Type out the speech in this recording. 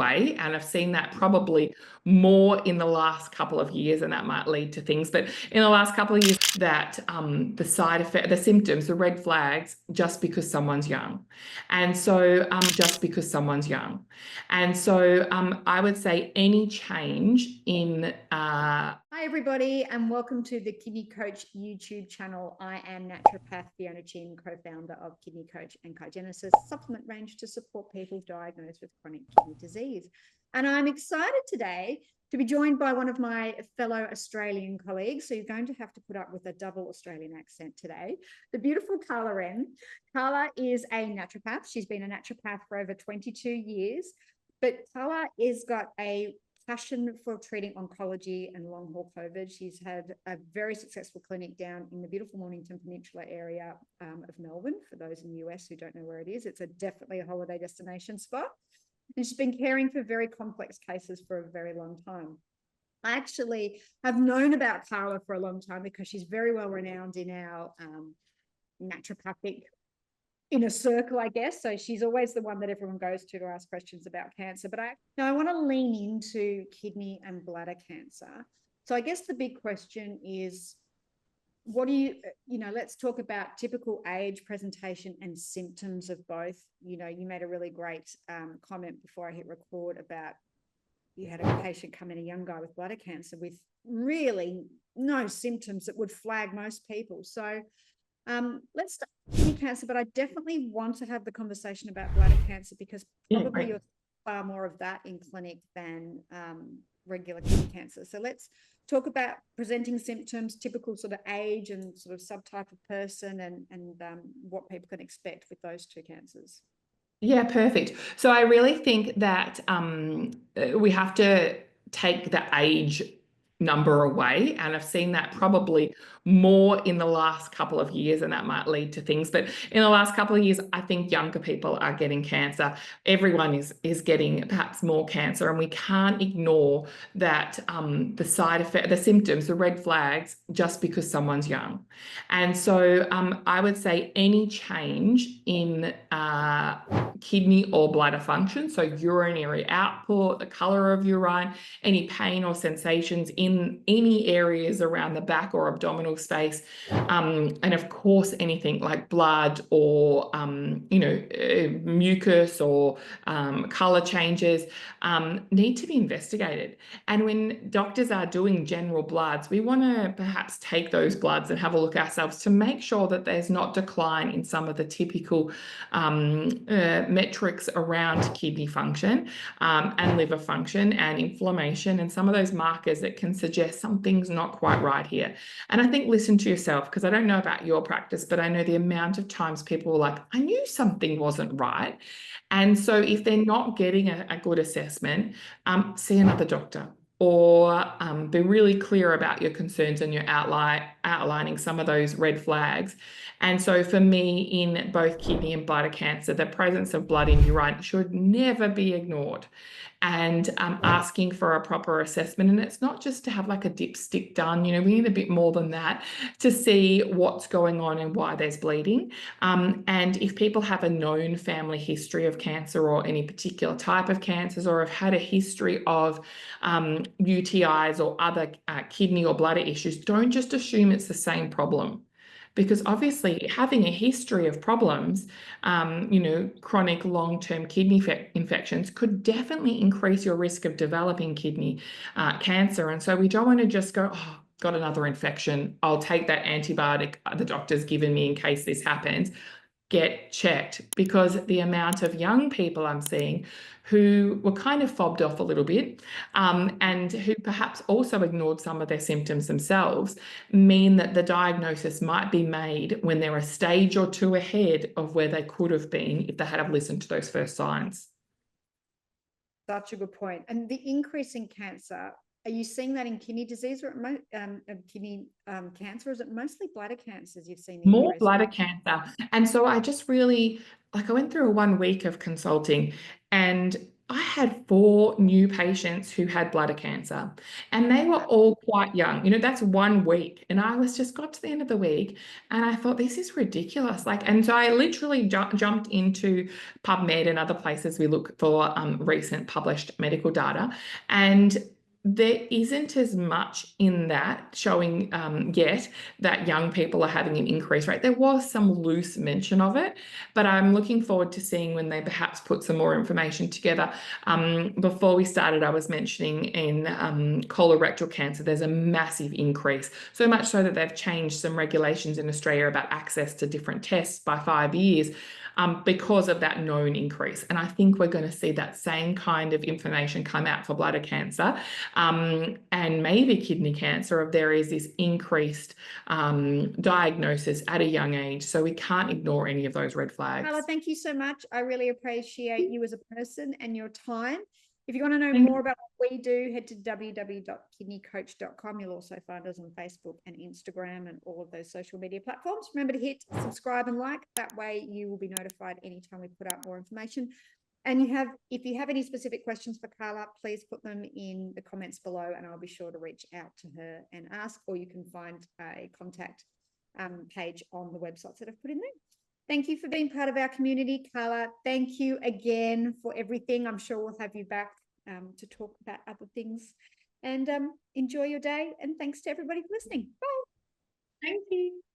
away, and I've seen that probably more in the last couple of years, and that might lead to things, but in the last couple of years, that the side effect, the symptoms, the red flags, just because someone's young. And so just because someone's young. And so I would say any change in Hi everybody, and welcome to the Kidney Coach YouTube channel. I am naturopath Fiona, co-founder of Kidney Coach and Kygenesis supplement range to support people diagnosed with chronic kidney disease. And I'm excited today to be joined by one of my fellow Australian colleagues. So you're going to have to put up with a double Australian accent today. The beautiful Carla Wrenn. Carla is a naturopath. She's been a naturopath for over 22 years, but Carla has got a passion for treating oncology and long haul COVID. She's had a very successful clinic down in the beautiful Mornington Peninsula area of Melbourne. For those in the US who don't know where it is, it's definitely a holiday destination spot. And she's been caring for very complex cases for a very long time. I actually have known about Carla for a long time because she's very well renowned in our naturopathic inner circle, I guess. So she's always the one that everyone goes to ask questions about cancer. But I want to lean into kidney and bladder cancer. So I guess the big question is, what do let's talk about typical age, presentation, and symptoms of both. You made a really great comment before I hit record about you had a patient come in, a young guy with bladder cancer with really no symptoms that would flag most people. So let's start with kidney cancer, but I definitely want to have the conversation about bladder cancer because probably you're far more of that in clinic than regular kidney cancer. So let's talk about presenting symptoms, typical sort of age and sort of subtype of person, and what people can expect with those two cancers. Yeah, perfect. So I really think that we have to take the age number away, and I've seen that probably more in the last couple of years, and that might lead to things, but in the last couple of years I think younger people are getting cancer. Everyone is getting perhaps more cancer, and we can't ignore that the side effect, the symptoms, the red flags, just because someone's young. And so I would say any change in kidney or bladder function, so urinary output, the color of urine, any pain or sensations in any areas around the back or abdominal space, and of course anything like blood or mucus or color changes need to be investigated. And when doctors are doing general bloods, we want to perhaps take those bloods and have a look ourselves to make sure that there's not decline in some of the typical metrics around kidney function and liver function and inflammation, and some of those markers that can suggest something's not quite right here. And I think listen to yourself, because I don't know about your practice, but I know the amount of times people are like, I knew something wasn't right. And so if they're not getting a good assessment, see another doctor, or be really clear about your concerns and you're outlining some of those red flags. And so for me, in both kidney and bladder cancer, the presence of blood in urine should never be ignored, and asking for a proper assessment. And it's not just to have like a dipstick done, we need a bit more than that to see what's going on and why there's bleeding. And if people have a known family history of cancer or any particular type of cancers, or have had a history of UTIs or other kidney or bladder issues, don't just assume it's the same problem. Because obviously having a history of problems, chronic long-term kidney infections could definitely increase your risk of developing kidney cancer. And so we don't want to just go, oh, got another infection, I'll take that antibiotic the doctor's given me in case this happens. Get checked, because the amount of young people I'm seeing who were kind of fobbed off a little bit and who perhaps also ignored some of their symptoms themselves mean that the diagnosis might be made when they're a stage or two ahead of where they could have been if they had listened to those first signs. Such a good point. And the increase in cancer, are you seeing that in kidney disease or kidney cancer? Or is it mostly bladder cancers you've seen? More bladder cancer. And so I just really, I went through 1 week of consulting, and I had 4 new patients who had bladder cancer, and they were all quite young. You know, that's 1 week. And I was just got to the end of the week and I thought, this is ridiculous. Like, and so I literally jumped into PubMed and other places we look for recent published medical data. And there isn't as much in that showing yet that young people are having an increased rate. There was some loose mention of it, but I'm looking forward to seeing when they perhaps put some more information together. Before we started, I was mentioning in colorectal cancer, there's a massive increase, so much so that they've changed some regulations in Australia about access to different tests by 5 years. Because of that known increase. And I think we're going to see that same kind of information come out for bladder cancer and maybe kidney cancer if there is this increased diagnosis at a young age. So we can't ignore any of those red flags. Carla, thank you so much. I really appreciate you as a person and your time. If you want to know Thank more about what we do, head to www.kidneycoach.com. You'll also find us on Facebook and Instagram and all of those social media platforms. Remember to hit subscribe and like. That way you will be notified anytime we put out more information. And if you have any specific questions for Carla, please put them in the comments below and I'll be sure to reach out to her and ask, or you can find a contact page on the websites that I've put in there. Thank you for being part of our community, Carla. Thank you again for everything. I'm sure we'll have you back to talk about other things. And enjoy your day. And thanks to everybody for listening. Bye. you.